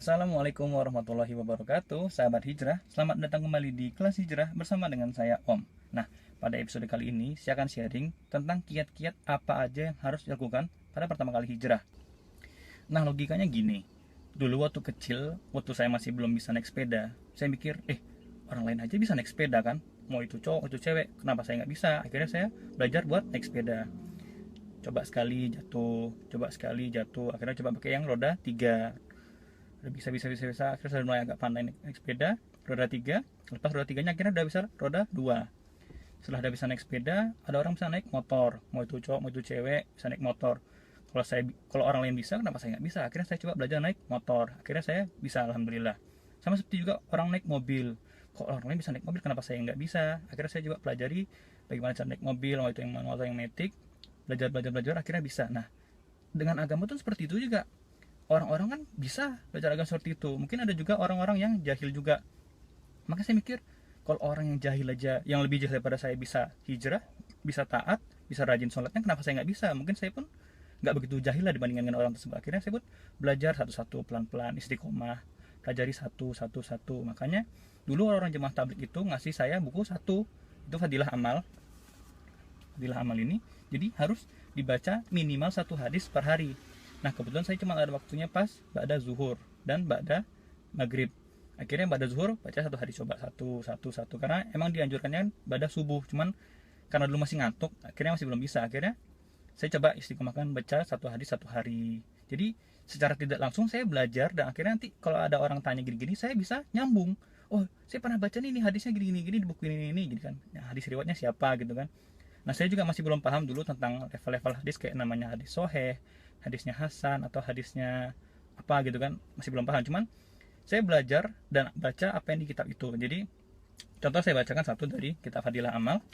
Assalamualaikum warahmatullahi wabarakatuh, sahabat hijrah. Selamat datang kembali di kelas hijrah bersama dengan saya Om. Nah, pada episode kali ini saya akan sharing tentang kiat-kiat apa aja yang harus dilakukan pada pertama kali hijrah. Nah, logikanya gini. Dulu waktu kecil, waktu saya masih belum bisa naik sepeda, saya mikir, orang lain aja bisa naik sepeda kan? Mau itu cowok, itu cewek, kenapa saya nggak bisa? Akhirnya saya belajar buat naik sepeda. Coba sekali jatuh, akhirnya coba pakai yang roda 3. Udah bisa, akhirnya saya mulai agak pandai naik sepeda roda 3. Lepas roda 3 nya akhirnya udah bisa roda 2. Setelah udah bisa naik sepeda, ada orang bisa naik motor, mau itu cowok mau itu cewek bisa naik motor. Kalau orang lain bisa, kenapa saya nggak bisa? Akhirnya saya coba belajar naik motor, akhirnya saya bisa, alhamdulillah. Sama seperti juga orang naik mobil, kok orang lain bisa naik mobil, kenapa saya nggak bisa? Akhirnya saya coba pelajari bagaimana cara naik mobil, mau itu yang manual atau yang matic. Belajar, akhirnya bisa. Nah, dengan agama tuh seperti itu juga. Orang-orang kan bisa belajar agama seperti itu. Mungkin ada juga orang-orang yang jahil juga. Maka saya mikir, kalau orang yang jahil aja, yang lebih jahil daripada saya bisa hijrah, bisa taat, bisa rajin sholatnya, kenapa saya nggak bisa? Mungkin saya pun nggak begitu jahil lah dibandingkan dengan orang tersebut. Akhirnya saya pun belajar satu-satu, pelan-pelan, istiqomah, pelajari satu-satu. Makanya dulu orang jemaah tabligh itu ngasih saya buku satu, itu Fadilah Amal. Fadilah Amal ini, jadi harus dibaca minimal 1 hadis per hari. Nah, kebetulan saya cuma ada waktunya pas ba'da zuhur dan ba'da maghrib. Akhirnya ba'da zuhur baca 1 hadis, coba satu karena emang dianjurkannya ba'da subuh. Cuman karena dulu masih ngantuk, akhirnya masih belum bisa. Akhirnya saya coba istiqomahkan baca 1 hadis 1 hari. Jadi secara tidak langsung saya belajar, dan akhirnya nanti kalau ada orang tanya gini-gini, saya bisa nyambung. Oh, saya pernah baca nih hadisnya gini-gini di buku ini gitu kan. Nah, hadis riwayatnya siapa gitu kan. Nah, saya juga masih belum paham dulu tentang level-level hadis, kayak namanya hadis soheh, hadisnya hasan, atau hadisnya apa gitu kan. Masih belum paham, cuman saya belajar dan baca apa yang di kitab itu. Jadi, contoh saya bacakan satu dari kitab Fadilah Amal.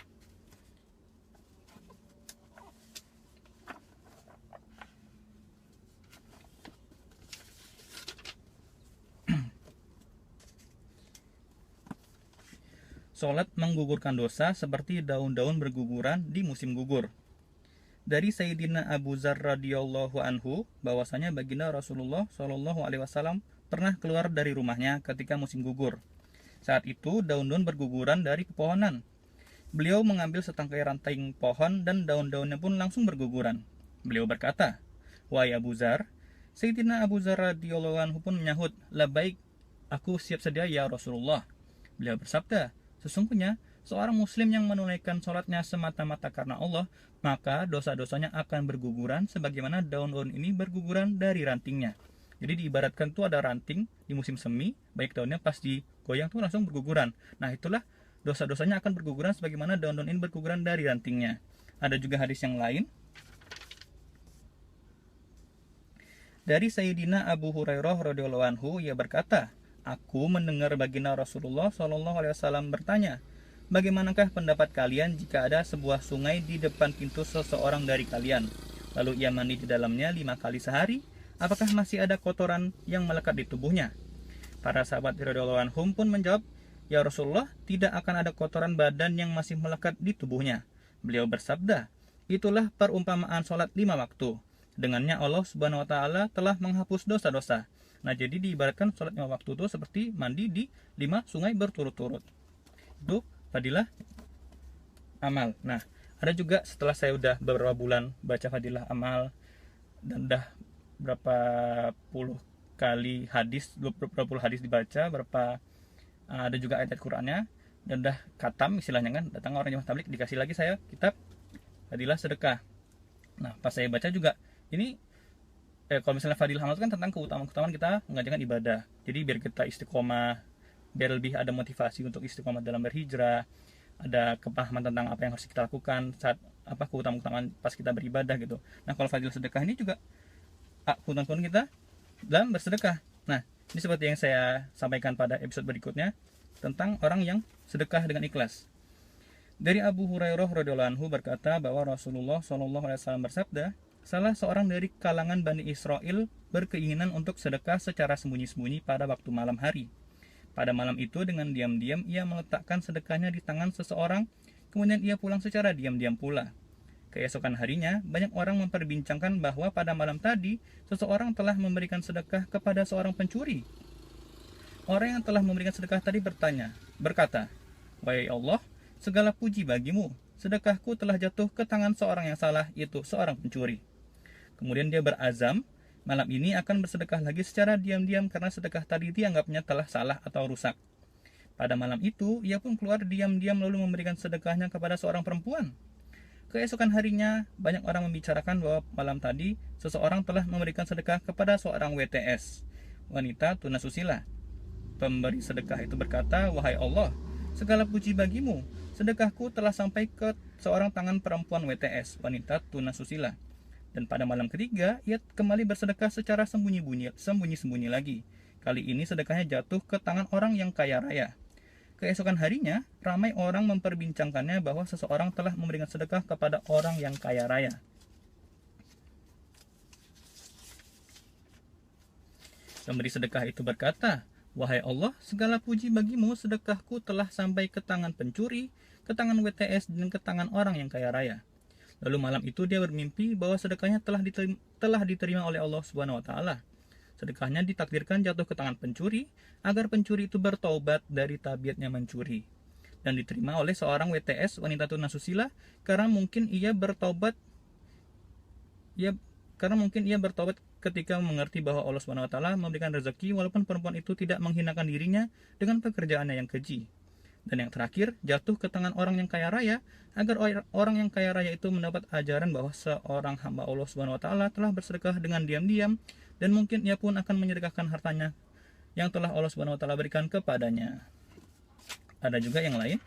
Salat menggugurkan dosa seperti daun-daun berguguran di musim gugur. Dari Sayyidina Abu Dzar radhiyallahu anhu, bahwasanya baginda Rasulullah Shallallahu alaihi wasallam pernah keluar dari rumahnya ketika musim gugur. Saat itu daun-daun berguguran dari pepohonan. Beliau mengambil setangkai ranting pohon dan daun-daunnya pun langsung berguguran. Beliau berkata, "Wahai Abu Dzar." Sayyidina Abu Dzar radhiyallahu anhu pun menyahut, "Labaik, aku siap sedia ya Rasulullah." Beliau bersabda, "Sesungguhnya seorang muslim yang menunaikan sholatnya semata-mata karena Allah, maka dosa-dosanya akan berguguran sebagaimana daun-daun ini berguguran dari rantingnya." Jadi diibaratkan tuh ada ranting di musim semi, baik daunnya pas digoyang tuh langsung berguguran. Nah, itulah dosa-dosanya akan berguguran sebagaimana daun-daun ini berguguran dari rantingnya. Ada juga hadis yang lain dari Sayyidina Abu Hurairah radhiyallahu anhu, ia berkata, "Aku mendengar baginda Rasulullah Shallallahu alaihi wasallam bertanya, bagaimanakah pendapat kalian jika ada sebuah sungai di depan pintu seseorang dari kalian, lalu ia mandi di dalamnya 5 kali sehari? Apakah masih ada kotoran yang melekat di tubuhnya?" Para sahabat radhiyallahu anhum pun menjawab, "Ya Rasulullah, tidak akan ada kotoran badan yang masih melekat di tubuhnya." Beliau bersabda, "Itulah perumpamaan sholat 5 waktu. Dengannya Allah Subhanahu wa taala telah menghapus dosa-dosa." Nah, jadi diibaratkan sholat 5 waktu itu seperti mandi di 5 sungai berturut-turut. Itu Fadilah Amal. Nah, ada juga setelah saya udah beberapa bulan baca Fadilah Amal dan udah berapa puluh kali hadis, berapa puluh hadis dibaca, ada juga ayat Qur'annya, dan udah katam istilahnya kan, datang orang jemaah tabligh dikasih lagi saya kitab Fadilah Sedekah. Nah, pas saya baca juga ini, kalau misalnya Fadilah Amal itu kan tentang keutamaan kita mengerjakan ibadah. Jadi biar kita istiqomah, biar lebih ada motivasi untuk istiqomah dalam berhijrah, ada kepahaman tentang apa yang harus kita lakukan saat keutamaan pas kita beribadah gitu. Nah, kalau Fadilah Sedekah ini juga keutamaan kita dalam bersedekah. Nah, ini seperti yang saya sampaikan pada episode berikutnya tentang orang yang sedekah dengan ikhlas. Dari Abu Hurairah radhiyallahu anhu berkata bahwa Rasulullah Shallallahu alaihi wasallam bersabda, "Salah seorang dari kalangan Bani Israel berkeinginan untuk sedekah secara sembunyi-sembunyi pada waktu malam hari. Pada malam itu dengan diam-diam ia meletakkan sedekahnya di tangan seseorang, kemudian ia pulang secara diam-diam pula. Keesokan harinya, banyak orang memperbincangkan bahwa pada malam tadi, seseorang telah memberikan sedekah kepada seorang pencuri. orang yang telah memberikan sedekah tadi berkata, "Wahai Allah, segala puji bagimu. Sedekahku telah jatuh ke tangan seorang yang salah, yaitu seorang pencuri." Kemudian dia berazam, malam ini akan bersedekah lagi secara diam-diam karena sedekah tadi dianggapnya telah salah atau rusak. Pada malam itu, ia pun keluar diam-diam lalu memberikan sedekahnya kepada seorang perempuan. Keesokan harinya, banyak orang membicarakan bahwa malam tadi, seseorang telah memberikan sedekah kepada seorang WTS, wanita tunasusila. Pemberi sedekah itu berkata, "Wahai Allah, segala puji bagimu. Sedekahku telah sampai ke seorang tangan perempuan WTS, wanita tunasusila." Dan pada malam ketiga, ia kembali bersedekah secara sembunyi-sembunyi lagi. Kali ini sedekahnya jatuh ke tangan orang yang kaya raya. Keesokan harinya, ramai orang memperbincangkannya bahwa seseorang telah memberikan sedekah kepada orang yang kaya raya. Pemberi sedekah itu berkata, "Wahai Allah, segala puji bagimu, sedekahku telah sampai ke tangan pencuri, ke tangan WTS, dan ke tangan orang yang kaya raya." Lalu malam itu dia bermimpi bahwa sedekahnya telah diterima oleh Allah Subhanahu wa taala. Sedekahnya ditakdirkan jatuh ke tangan pencuri agar pencuri itu bertaubat dari tabiatnya mencuri, dan diterima oleh seorang WTS, wanita tunasusila, karena mungkin ia bertaubat ketika mengerti bahwa Allah Subhanahu wa taala memberikan rezeki walaupun perempuan itu tidak menghinakan dirinya dengan pekerjaannya yang keji. Dan yang terakhir, jatuh ke tangan orang yang kaya raya agar orang yang kaya raya itu mendapat ajaran bahwa seorang hamba Allah Subhanahu wa taala telah bersedekah dengan diam-diam dan mungkin ia pun akan menyedekahkan hartanya yang telah Allah Subhanahu wa taala berikan kepadanya. Ada juga yang lain.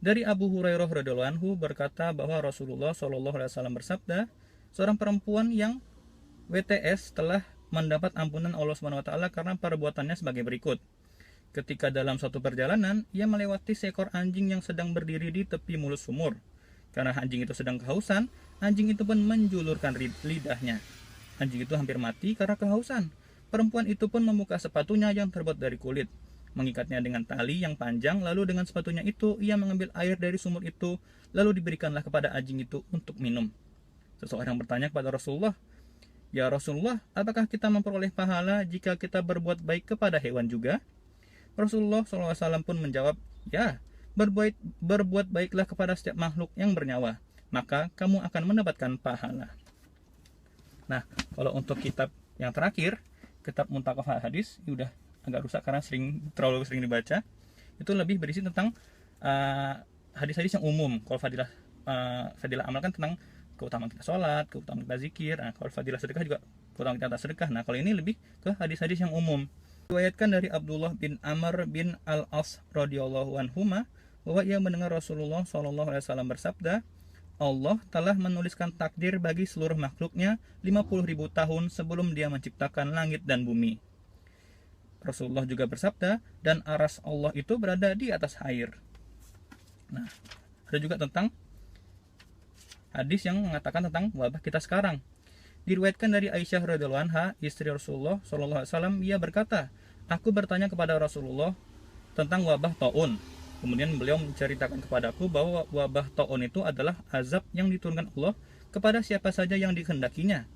Dari Abu Hurairah radhiyallahu anhu berkata bahwa Rasulullah Shallallahu alaihi wasallam bersabda, seorang perempuan yang WTS telah mendapat ampunan Allah Subhanahu wa taala karena perbuatannya sebagai berikut. Ketika dalam suatu perjalanan, ia melewati seekor anjing yang sedang berdiri di tepi mulut sumur. Karena anjing itu sedang kehausan, anjing itu pun menjulurkan lidahnya. Anjing itu hampir mati karena kehausan. Perempuan itu pun membuka sepatunya yang terbuat dari kulit, mengikatnya dengan tali yang panjang, lalu dengan sepatunya itu ia mengambil air dari sumur itu, lalu diberikanlah kepada anjing itu untuk minum. Seseorang bertanya kepada Rasulullah, "Ya Rasulullah, apakah kita memperoleh pahala jika kita berbuat baik kepada hewan juga?" Rasulullah SAW pun menjawab, "Ya, berbuat baiklah kepada setiap makhluk yang bernyawa, maka kamu akan mendapatkan pahala." Nah, kalau untuk kitab yang terakhir, kitab Muntakhab Hadis, ini udah agak rusak karena terlalu sering dibaca. Itu lebih berisi tentang hadis-hadis yang umum. Kalau fadilah amal kan tentang keutamaan kita sholat, keutamaan kita zikir. Nah, kalau fadilah sedekah juga keutamaan kita sedekah. Nah, kalau ini lebih ke hadis-hadis yang umum. Diriwayatkan dari Abdullah bin Amr bin Al-As radhiyallahu anhuma bahwa ia mendengar Rasulullah SAW bersabda, "Allah telah menuliskan takdir bagi seluruh makhluknya 50.000 tahun sebelum dia menciptakan langit dan bumi." Rasulullah juga bersabda, "Dan aras Allah itu berada di atas air." Nah, ada juga tentang hadis yang mengatakan tentang wabah kita sekarang. Diriwayatkan dari Aisyah radhiyallahu anha, istri Rasulullah SAW, ia berkata, "Aku bertanya kepada Rasulullah tentang wabah taun. Kemudian beliau menceritakan kepadaku bahwa wabah taun itu adalah azab yang diturunkan Allah kepada siapa saja yang dikehendakinya.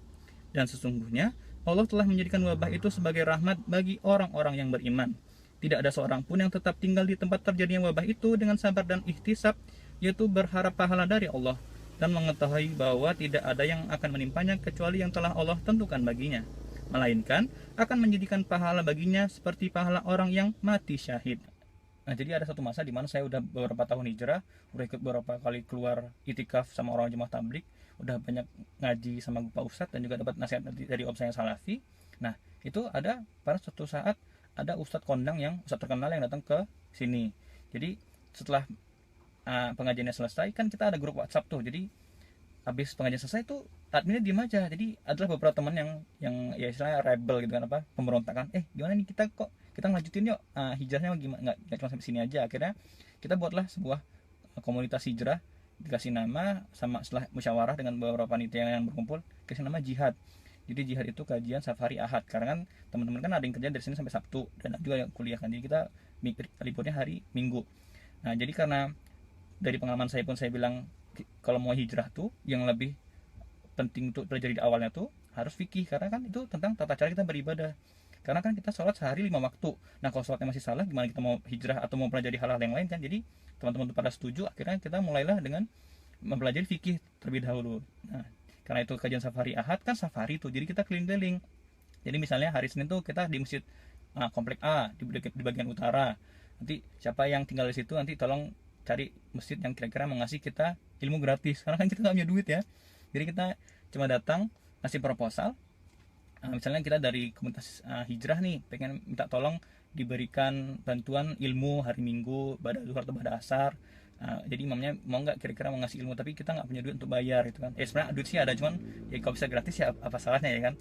Dan sesungguhnya Allah telah menjadikan wabah itu sebagai rahmat bagi orang-orang yang beriman. Tidak ada seorang pun yang tetap tinggal di tempat terjadinya wabah itu dengan sabar dan ihtisab, yaitu berharap pahala dari Allah, dan mengetahui bahwa tidak ada yang akan menimpanya kecuali yang telah Allah tentukan baginya, melainkan akan menjadikan pahala baginya seperti pahala orang yang mati syahid." Nah, jadi ada satu masa di mana saya udah beberapa tahun hijrah, udah ikut beberapa kali keluar itikaf sama orang jemaah tablik, udah banyak ngaji sama Pak Ustadz, dan juga dapat nasihat dari om saya Salafi. Nah, itu ada pada suatu saat ada Ustadz kondang Ustadz terkenal yang datang ke sini. Jadi setelah pengajiannya selesai, kan kita ada grup WhatsApp tuh. Jadi habis pengajian selesai tuh adminnya diem aja. Jadi adalah beberapa teman yang ya istilahnya rebel gitu kan, pemberontakan. Gimana nih kita ngelanjutin yuk hijrahnya, gimana, nggak cuma sampai sini aja. Akhirnya kita buatlah sebuah komunitas hijrah, dikasih nama sama setelah musyawarah dengan beberapa panitia yang berkumpul, kasih nama Jihad. Jadi Jihad itu kajian safari Ahad, karena kan teman-teman kan ada yang kerja dari Senin sampai Sabtu, dan ada juga yang kuliah kan. Jadi kita liburnya hari Minggu. Nah, jadi karena dari pengalaman saya pun saya bilang kalau mau hijrah tuh yang lebih penting untuk pelajari di awalnya tuh harus fikih, karena kan itu tentang tata cara kita beribadah. Karena kan kita sholat sehari 5 waktu. Nah kalau sholatnya masih salah, gimana kita mau hijrah atau mau pelajari hal-hal yang lain kan? Jadi teman-teman pada setuju, akhirnya kita mulailah dengan mempelajari fikih terlebih dahulu. Nah, karena itu kajian safari ahad kan safari tuh, jadi kita keliling-keliling. Jadi misalnya hari Senin tuh kita di masjid komplek A di bagian utara. Nanti siapa yang tinggal di situ nanti tolong cari masjid yang kira-kira mengasih kita ilmu gratis. Karena kan kita nggak punya duit ya. Jadi kita cuma datang ngasih proposal. Misalnya kita dari komunitas hijrah nih pengen minta tolong diberikan bantuan ilmu hari Minggu pada zuhur atau pada asar. Jadi imamnya mau nggak kira-kira mau ngasih ilmu, tapi kita nggak punya duit untuk bayar gitu kan. Sebenarnya duit sih ada, cuman ya kalau bisa gratis ya apa salahnya ya kan.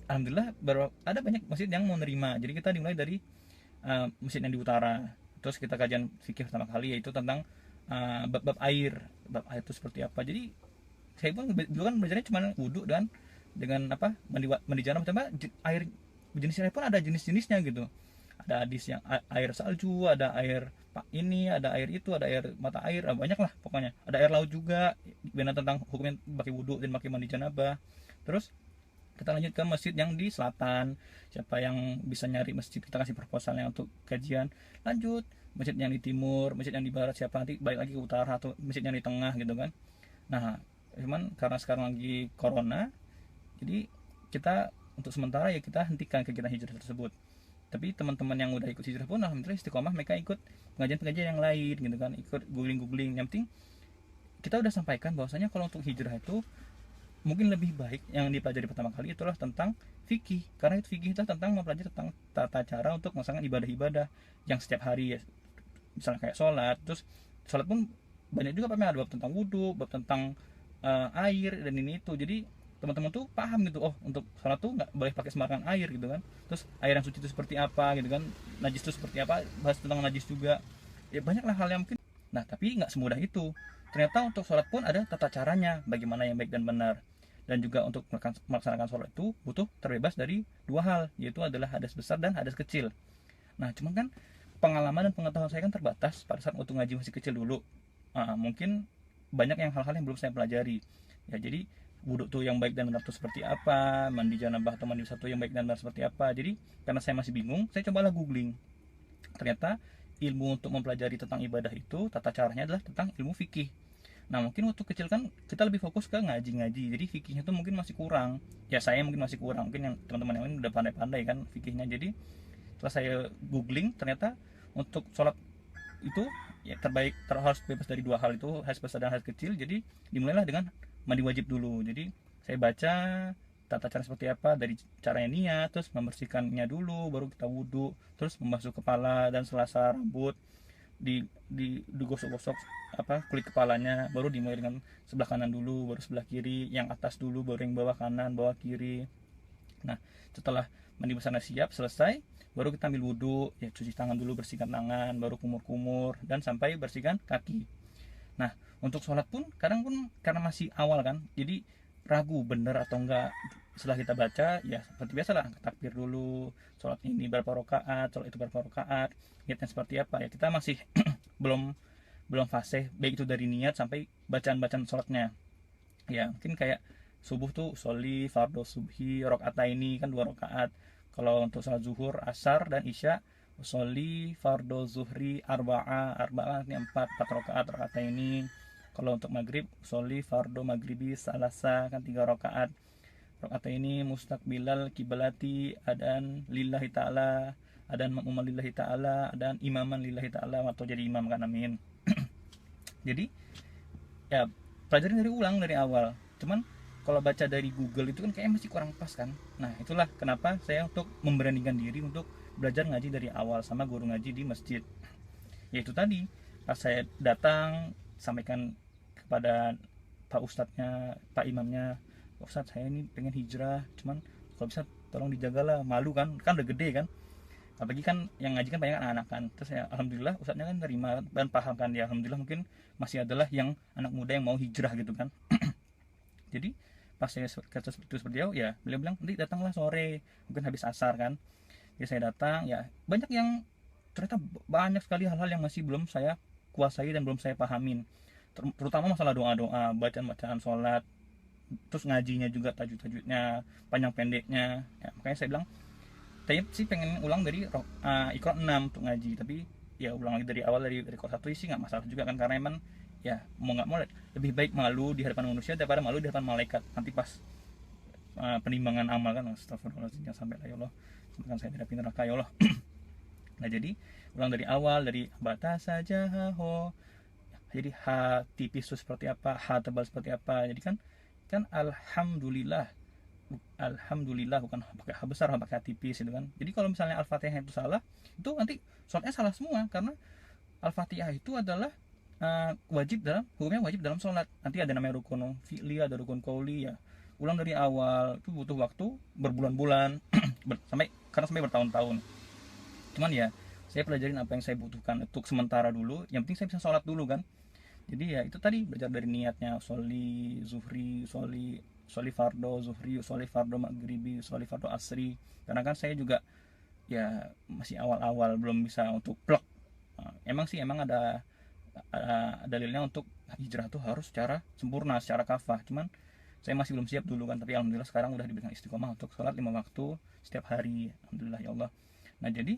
Alhamdulillah baru ada banyak masjid yang mau nerima. Jadi kita dimulai dari masjid yang di utara. Terus kita kajian fikih pertama kali yaitu tentang bab-bab air. Bab air itu seperti apa. Jadi saya pun dulu kan belajarnya cuma wudhu dan dengan apa mandi janabah, tambah air jenis air pun ada jenis-jenisnya gitu. Ada hadis yang air salju, ada air ini, ada air itu, ada air mata air, banyak lah pokoknya. Ada air laut juga, benar tentang hukumnya pakai wudhu dan pakai mandi janabah. Terus kita lanjut ke masjid yang di selatan. Siapa yang bisa nyari masjid, kita kasih proposalnya untuk kajian. Lanjut masjid yang di timur, masjid yang di barat, siapa nanti balik lagi ke utara atau masjid yang di tengah gitu kan. Nah cuman karena sekarang lagi corona, jadi kita untuk sementara ya kita hentikan kegiatan hijrah tersebut. Tapi teman-teman yang udah ikut hijrah pun alhamdulillah istiqomah, mereka ikut pengajian-pengajian yang lain gitu kan, ikut googling-googling. Yang penting kita udah sampaikan bahwasanya kalau untuk hijrah itu mungkin lebih baik yang dipelajari pertama kali itulah tentang fikih, karena itu fikih itu tentang mempelajari tentang tata cara untuk melaksanakan ibadah-ibadah yang setiap hari ya, misalnya kayak sholat. Terus sholat pun banyak juga ada bab tentang wudhu, bab tentang air dan ini itu. Jadi teman-teman tuh paham gitu, oh untuk sholat tuh nggak boleh pakai sembarangan air gitu kan. Terus air yang suci itu seperti apa gitu kan, najis itu seperti apa, bahas tentang najis juga. Ya banyaklah hal yang mungkin. Nah tapi nggak semudah itu. Ternyata untuk sholat pun ada tata caranya, bagaimana yang baik dan benar. Dan juga untuk melaksanakan sholat itu butuh terbebas dari dua hal, yaitu adalah hadas besar dan hadas kecil. Nah cuman kan pengalaman dan pengetahuan saya kan terbatas pada saat waktu ngaji masih kecil dulu. Mungkin banyak yang hal-hal yang belum saya pelajari. Ya jadi wudhu tuh yang baik dan benar tuh seperti apa, mandi janabah atau mandi satu yang baik dan benar seperti apa. Jadi karena saya masih bingung, saya cobalah googling. Ternyata ilmu untuk mempelajari tentang ibadah itu tata caranya adalah tentang ilmu fikih. Nah mungkin waktu kecil kan kita lebih fokus ke ngaji-ngaji, jadi fikihnya tuh mungkin masih kurang. Ya saya mungkin masih kurang, mungkin yang teman-teman yang lain udah pandai-pandai kan fikihnya. Jadi setelah saya googling, ternyata untuk sholat itu ya terbaik harus bebas dari dua hal itu, hadas besar dan hadas kecil. Jadi dimulailah dengan mandi wajib dulu. Jadi saya baca tata cara seperti apa, dari caranya niat, terus membersihkannya dulu, baru kita wudhu, terus membasuh kepala dan selasa rambut, digosok-gosok apa kulit kepalanya, baru dimulai dengan sebelah kanan dulu, baru sebelah kiri, yang atas dulu, baru yang bawah kanan, bawah kiri. Nah setelah mandi besarnya siap selesai, baru kita ambil wudhu, ya cuci tangan dulu, bersihkan tangan, baru kumur-kumur dan sampai bersihkan kaki. Nah untuk sholat pun kadang pun karena masih awal kan, jadi ragu bener atau enggak. Setelah kita baca ya seperti biasa lah, takbir dulu, sholat ini berapa rakaat, sholat itu berapa rakaat, niatnya seperti apa ya, kita masih belum belum fase baik itu dari niat sampai bacaan-bacaan sholatnya. Ya mungkin kayak subuh tuh soli fardo subhi ini kan 2 rakaat. Kalau untuk sholat zuhur, asar dan isya soli fardo zuhri arba'ah ini 4 rakaat ini. Kalau untuk maghrib soli fardo maghribi salasa kan 3 rakaat ini mustaqbilal kiblati, adan lillahi ta'ala, adan makmuman lillahi ta'ala, adan imaman lillahi ta'ala, atau jadi imam kan, amin. Jadi ya pelajarin dari ulang dari awal. Cuman kalau baca dari Google itu kan kayaknya masih kurang pas kan. Nah itulah kenapa saya untuk memberanikan diri untuk belajar ngaji dari awal sama guru ngaji di masjid. Yaitu tadi pas saya datang sampaikan kepada Pak Ustadznya, Pak Imamnya, Ustadz saya ini pengen hijrah, cuman kalau bisa tolong dijagalah, malu kan udah gede kan, apalagi kan yang ngaji kan banyak anak-anak kan. Terus ya alhamdulillah Ustadznya kan terima dan paham kan, ya alhamdulillah mungkin masih adalah yang anak muda yang mau hijrah gitu kan. Jadi pas saya kata seperti beliau, ya beliau bilang nanti datanglah sore mungkin habis asar kan. Jadi saya datang, ya banyak yang ternyata banyak sekali hal-hal yang masih belum saya kuasai dan belum saya pahamin, terutama masalah doa-doa, bacaan-bacaan sholat. terus ngajinya juga tajwid-tajwidnya, panjang pendeknya ya, makanya saya bilang saya sih pengen ulang dari Iqra 6 untuk ngaji, tapi ya ulang lagi dari awal dari Iqra 1 sih nggak masalah juga kan, karena emang ya mau nggak mau lebih baik malu di hadapan manusia daripada malu di hadapan malaikat nanti pas penimbangan amal kan. Astagfirullahaladzim, jangan sampai ya Allah, semakan saya tidak neraka ya Allah. Nah jadi ulang dari awal, dari batas saja ho, jadi H tipis itu seperti apa, H tebal seperti apa. Jadi kan alhamdulillah, alhamdulillah bukan pakai H besar, pakai H tipis itu kan. Jadi kalau misalnya Al-Fatihah itu salah, itu nanti sholatnya salah semua, karena Al-Fatihah itu adalah wajib dalam hukumnya, wajib dalam sholat. Nanti ada namanya rukun fi'li, ada rukun qauli ya. Ulang dari awal itu butuh waktu berbulan-bulan sampai bertahun-tahun. Cuman ya saya pelajarin apa yang saya butuhkan untuk sementara dulu, yang penting saya bisa sholat dulu kan. Jadi ya itu tadi, belajar dari niatnya, soli zuhri, soli fardo zuhri, soli fardo maghribi, soli fardo asri. Karena kan saya juga ya masih awal-awal, belum bisa untuk plek. Emang sih emang ada dalilnya untuk hijrah tuh harus secara sempurna, secara kafah. Cuman saya masih belum siap dulu kan, tapi alhamdulillah sekarang udah diberikan istiqomah untuk sholat 5 waktu setiap hari, alhamdulillah ya Allah. Nah jadi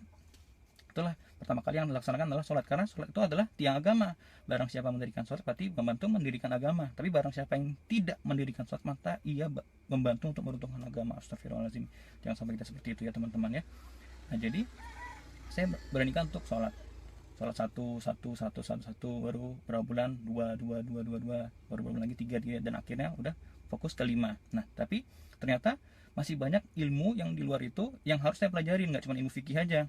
itulah pertama kali yang dilaksanakan adalah sholat, karena sholat itu adalah tiang agama. Barang siapa mendirikan sholat berarti membantu mendirikan agama, tapi barang siapa yang tidak mendirikan sholat maka ia membantu untuk meruntuhkan agama. Astagfirullahaladzim, jangan sampai kita seperti itu ya teman-teman ya. Nah jadi saya beranikan untuk sholat satu, baru berapa bulan, dua, baru berapa bulan lagi, tiga, dan akhirnya udah fokus ke 5. Nah tapi ternyata masih banyak ilmu yang di luar itu yang harus saya pelajarin, nggak cuma ilmu fikih aja.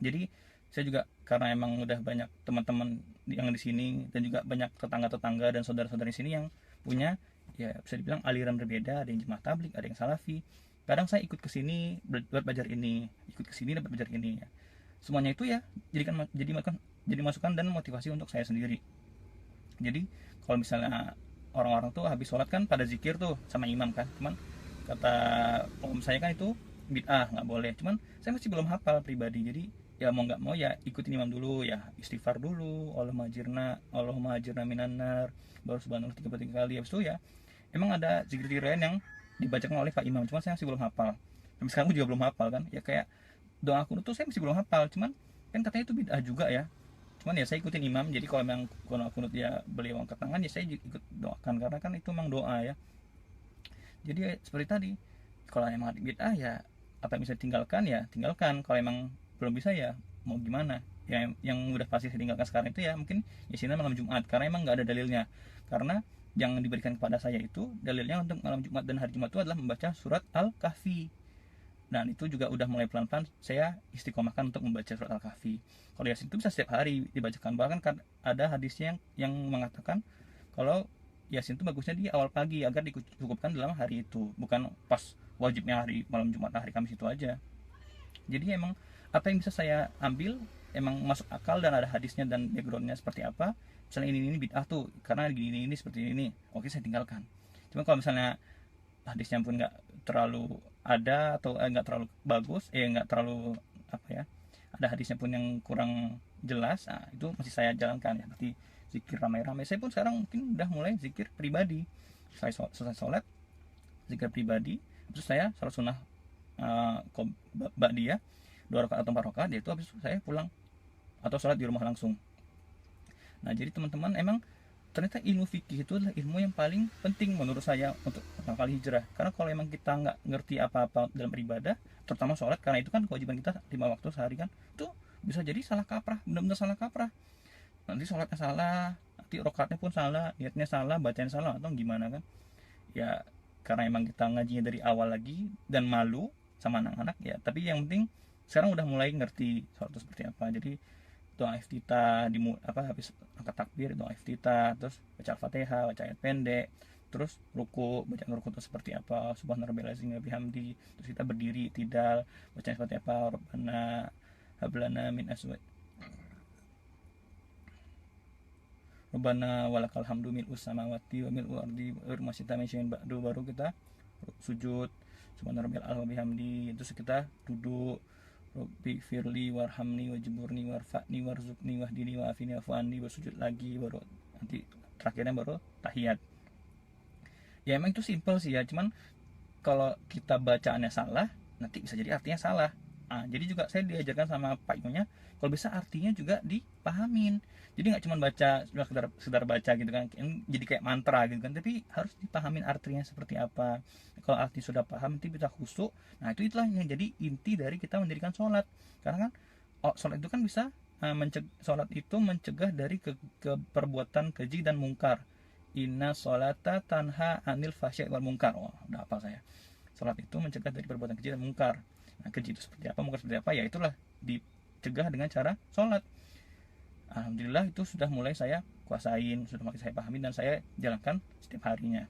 Jadi saya juga, karena emang udah banyak teman-teman yang di sini dan juga banyak tetangga-tetangga dan saudara-saudara di sini yang punya ya bisa dibilang aliran berbeda, ada yang jemaah tablik, ada yang salafi. Kadang saya ikut ke sini buat belajar ini, ikut ke sini dapat belajar ini ya. Semuanya itu ya jadi masukan dan motivasi untuk saya sendiri. Jadi kalau misalnya orang-orang tuh habis sholat kan pada zikir tuh sama imam kan, cuman kata om saya kan itu bid'ah, nggak boleh. Cuman saya masih belum hafal pribadi, jadi ya mau nggak mau ya ikutin imam dulu ya, istighfar dulu, Allahumma ajirna minanar, baru subhanallah 33 kali. Habis itu ya emang ada zikir-zikir lain yang dibacakan oleh pak imam, cuman saya masih belum hafal. Sampai sekarang juga belum hafal kan ya, kayak doa kunut tuh saya masih belum hafal, cuman kan katanya itu bid'ah juga ya. Cuman ya saya ikutin imam, jadi kalau memang doa kunut ya beliau angkat tangan ya saya ikut doakan, karena kan itu memang doa ya. Jadi ya, seperti tadi, kalau emang ada bid'ah ya apa yang bisa ditinggalkan ya tinggalkan, kalau emang belum bisa ya mau gimana. Yang udah pasti saya tinggalkan sekarang itu ya mungkin isinya malam Jumat, karena emang nggak ada dalilnya. Karena yang diberikan kepada saya itu dalilnya untuk malam Jumat dan hari Jumat itu adalah membaca surat Al-Kahfi. Dan itu juga udah mulai pelan-pelan saya istiqomahkan untuk membaca surat Al-Kahfi. Kalau Yasin itu bisa setiap hari dibacakan, bahkan kan ada hadisnya yang mengatakan kalau Yasin itu bagusnya di awal pagi agar dicukupkan dalam hari itu, bukan pas wajibnya hari malam Jumat, hari Kamis itu aja. Jadi emang apa yang bisa saya ambil emang masuk akal dan ada hadisnya dan backgroundnya seperti apa. Misalnya ini bid'ah tuh karena ini seperti ini, oke saya tinggalkan. Cuma kalau misalnya hadisnya pun nggak terlalu ada atau nggak terlalu bagus, nggak terlalu apa ya, ada hadisnya pun yang kurang jelas, nah, itu masih saya jalankan ya. Berarti zikir ramai-ramai. Saya pun sekarang mungkin udah mulai zikir pribadi. Saya selesai sholat zikir pribadi, terus saya sholat sunnah ba'diyah 2 rakaat atau 4 rakaat, yaitu habis itu saya pulang atau sholat di rumah langsung. Nah jadi teman-teman, emang ternyata ilmu fikih itu adalah ilmu yang paling penting menurut saya untuk pertama kali hijrah. Karena kalau emang kita nggak ngerti apa-apa dalam beribadah, terutama sholat, karena itu kan kewajiban kita 5 waktu sehari kan, itu bisa jadi salah kaprah, benar-benar salah kaprah. Nanti sholatnya salah, nanti rakaatnya pun salah, niatnya salah, bacanya salah, atau gimana kan. Ya karena emang kita ngajinya dari awal lagi dan malu sama anak-anak ya, tapi yang penting sekarang udah mulai ngerti sholat itu seperti apa. Jadi doa iftitah habis angkat takbir doa iftitah, terus baca Al-Fatihah, baca ayat pendek, terus ruku, baca ruku itu seperti apa, subhanarabbiyal azim wa bihamdi, terus kita berdiri tidal, baca seperti apa, rabbana hablana min aswad rabbana walakal hamdu mil'us samawati wa mil'ul ardi wa ma syi'ta min syai'in ba'du, baru kita sujud subhanarabbiyal a'la wa bihamdi, terus kita duduk Rabbi firli warhamni wajburni warfa'ni warzukni wahdini wa'afini wa'fu'anni, bersujud lagi, baru nanti terakhirnya baru tahiyat. Ya emang itu simple sih ya, cuman kalau kita bacaannya salah nanti bisa jadi artinya salah. Jadi juga saya diajarkan sama Pak Imonya, kalau bisa artinya juga dipahamin. Jadi nggak cuma baca sekedar baca gitu kan, jadi kayak mantra gitu kan, tapi harus dipahamin artinya seperti apa. Kalau arti sudah paham nanti bisa khusyuk. Nah itu itulah yang jadi inti dari kita mendirikan sholat. Karena kan sholat itu kan bisa sholat itu mencegah dari ke perbuatan keji dan mungkar. Inna sholata tanha anil fasya wal mungkar. Oh, udah apa saya. Salat itu mencegah dari perbuatan keji dan mungkar. Nah, keji itu seperti apa, mungkar seperti apa, ya itulah dicegah dengan cara sholat. Alhamdulillah itu sudah mulai saya kuasain, sudah mulai saya pahami dan saya jalankan setiap harinya.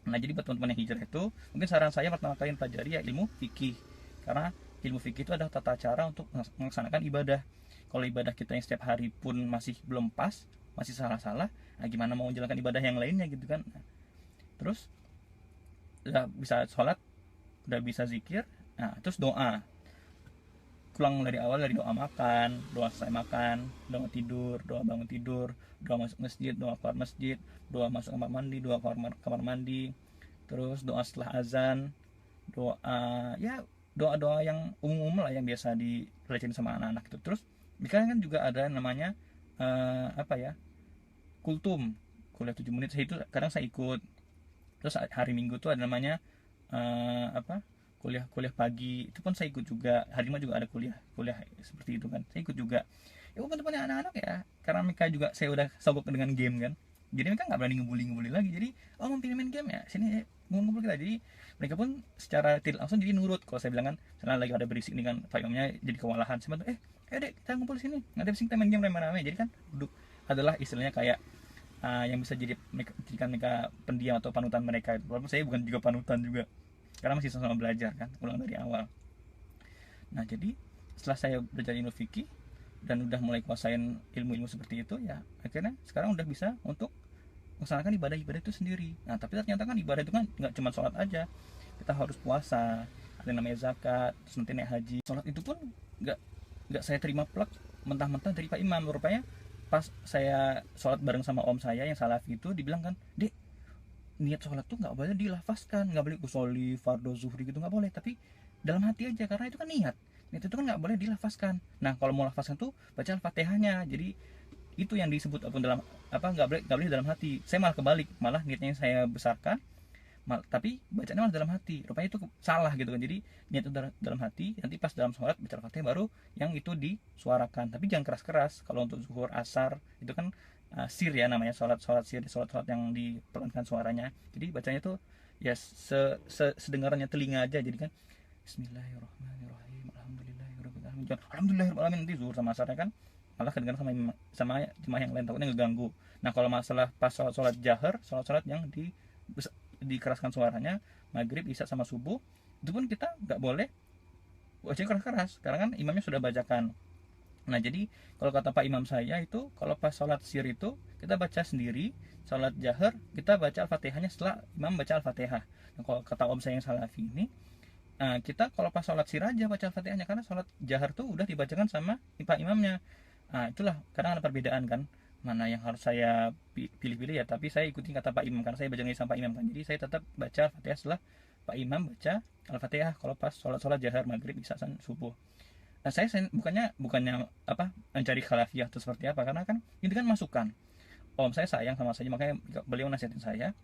Nah, jadi buat teman-teman yang hijrah itu, mungkin saran saya pertama kali pelajari ya ilmu fikih. Karena ilmu fikih itu adalah tata cara untuk melaksanakan ibadah. Kalau ibadah kita yang setiap hari pun masih belum pas, masih salah-salah, nah gimana mau menjalankan ibadah yang lainnya gitu kan. Nah, terus udah bisa sholat, udah bisa zikir, nah terus doa. Pulang dari awal, dari doa makan, doa selesai makan, doa tidur, doa bangun tidur, doa masuk masjid, doa keluar masjid, doa masuk kamar mandi, doa keluar kamar mandi, terus doa setelah azan, doa, ya doa-doa yang umum lah yang biasa dipelajarin sama anak-anak itu. Terus sekarang kan juga ada namanya apa ya, kultum, kuliah 7 menit. Saya itu kadang saya ikut. Terus hari Minggu tuh ada namanya apa, kuliah pagi, itu pun saya ikut juga. Hari Jumat juga ada kuliah kuliah seperti itu kan, saya ikut juga. Ya walaupun temannya anak-anak ya, karena mereka juga saya udah sogok dengan game kan, jadi mereka nggak berani ngebully lagi. Jadi oh mau pilih main game ya, sini ya, ngumpul kita. Jadi mereka pun secara tidak langsung jadi nurut. Kalau saya bilang kan, misalnya lagi ada berisik nih kan, Pak Imamnya jadi kewalahan, saya bantu, ayo dek kita ngumpul sini, nggak ada bising, kita main game rame-rame. Jadi kan duduk adalah istilahnya kayak yang bisa jadi jadikan mereka pendiam atau panutan mereka. Walaupun saya bukan juga panutan juga, karena masih sama-sama belajar kan, ulang dari awal. Nah jadi setelah saya belajar ilmu fikih dan udah mulai kuasain ilmu-ilmu seperti itu, ya akhirnya sekarang udah bisa untuk melaksanakan ibadah-ibadah itu sendiri. Nah tapi ternyata kan ibadah itu kan nggak cuma sholat aja, kita harus puasa, ada yang namanya zakat, terus nanti naik haji. Sholat itu pun nggak nggak saya terima plek mentah-mentah dari Pak Imam. Rupanya pas saya sholat bareng sama om saya yang salafi itu, dibilang kan, dek, niat sholat tuh nggak boleh dilafazkan, nggak boleh usolli fardo zuhri gitu, nggak boleh, tapi dalam hati aja, karena itu kan niat itu kan nggak boleh dilafazkan. Nah kalau mau lafazkan tuh baca al-fatihahnya. Jadi itu yang disebut apapun dalam apa, nggak boleh dalam hati. Saya malah kebalik, malah niatnya saya besarkan, tapi bacanya malah dalam hati. Rupanya itu salah gitu kan. Jadi niat itu dalam hati, nanti pas dalam sholat baca al-fatihah baru yang itu disuarakan. Tapi jangan keras-keras. Kalau untuk zuhur, asar itu kan sir ya namanya, sholat sir, sholat yang dipelankan suaranya. Jadi bacanya tuh ya sedengarannya telinga aja. Jadi kan Bismillahirrahmanirrahim, Alhamdulillahirrahmanirrahim. Nanti zuhur sama asarnya kan malah kedengaran sama jemaah yang lain, takutnya ngeganggu. Nah kalau masalah pas sholat jahar, sholat yang dikeraskan suaranya, maghrib, isya sama subuh, itu pun kita nggak boleh baca keras-keras, karena kan imamnya sudah bacakan. Nah jadi kalau kata Pak Imam saya itu, kalau pas sholat sir itu kita baca sendiri, sholat jahar kita baca al-fatihahnya setelah imam baca al-fatihah. Nah kalau kata om saya yang salafi ini, kita kalau pas sholat sir aja baca al-fatihahnya, karena sholat jahar tuh udah dibacakan sama Pak Imamnya. Nah itulah kadang ada perbedaan kan, mana yang harus saya pilih-pilih ya. Tapi saya ikutin kata Pak Imam, karena saya baca sama Pak Imam kan, jadi saya tetap baca al-fatihah setelah Pak Imam baca al-fatihah kalau pas sholat jahar maghrib, isya, subuh. Nah saya bukannya apa mencari khilafiyah atau seperti apa, karena kan ini kan masukan. Om saya sayang sama saya, makanya beliau nasihatin saya.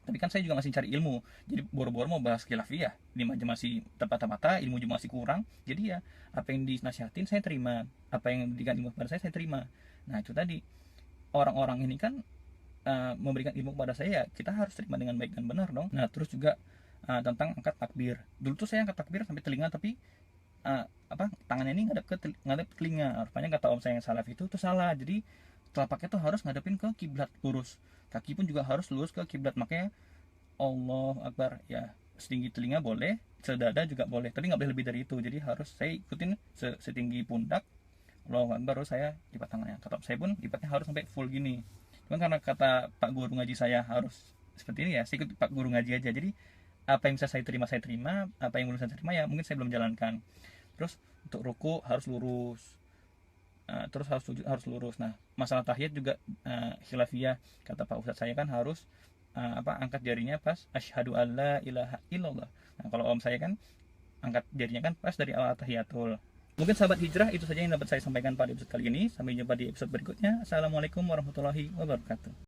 Tapi kan saya juga masih cari ilmu, jadi boro-boro mau bahas khilafiyah, ini aja masih tepat-tepat, ilmu juga masih kurang. Jadi ya apa yang dinasihatin saya terima, apa yang diberikan ilmu kepada saya terima. Nah itu tadi, orang-orang ini kan memberikan ilmu kepada saya, kita harus terima dengan baik dan benar dong. Nah terus juga tentang angkat takbir. Dulu tuh saya angkat takbir sampai telinga, tapi apa, tangannya ini ngadep ke telinga. Rupanya kata om saya yang salaf itu tuh salah. Jadi telapaknya tuh harus ngadepin ke kiblat lurus, kaki pun juga harus lurus ke kiblat. Makanya Allah Akbar ya, setinggi telinga boleh, sedada juga boleh, tapi nggak boleh lebih dari itu. Jadi harus saya ikutin setinggi pundak. Allah Akbar baru saya lipat tangannya. Kata saya pun lipatnya harus sampai full gini. Cuman karena kata Pak Guru ngaji saya harus seperti ini ya, saya ikut Pak Guru ngaji aja. Jadi apa yang bisa saya terima, apa yang belum saya terima ya mungkin saya belum jalankan. Terus untuk ruku harus lurus, terus harus sujud harus lurus. Nah masalah tahiyat juga khilafiyah. Kata Pak Ustadz saya kan harus angkat jarinya pas asyhadu alla ilaha illallah. Nah, kalau om saya kan angkat jarinya kan pas dari awal tahiyatul. Mungkin sahabat hijrah, itu saja yang dapat saya sampaikan pada episode kali ini. Sampai jumpa di episode berikutnya. Assalamualaikum warahmatullahi wabarakatuh.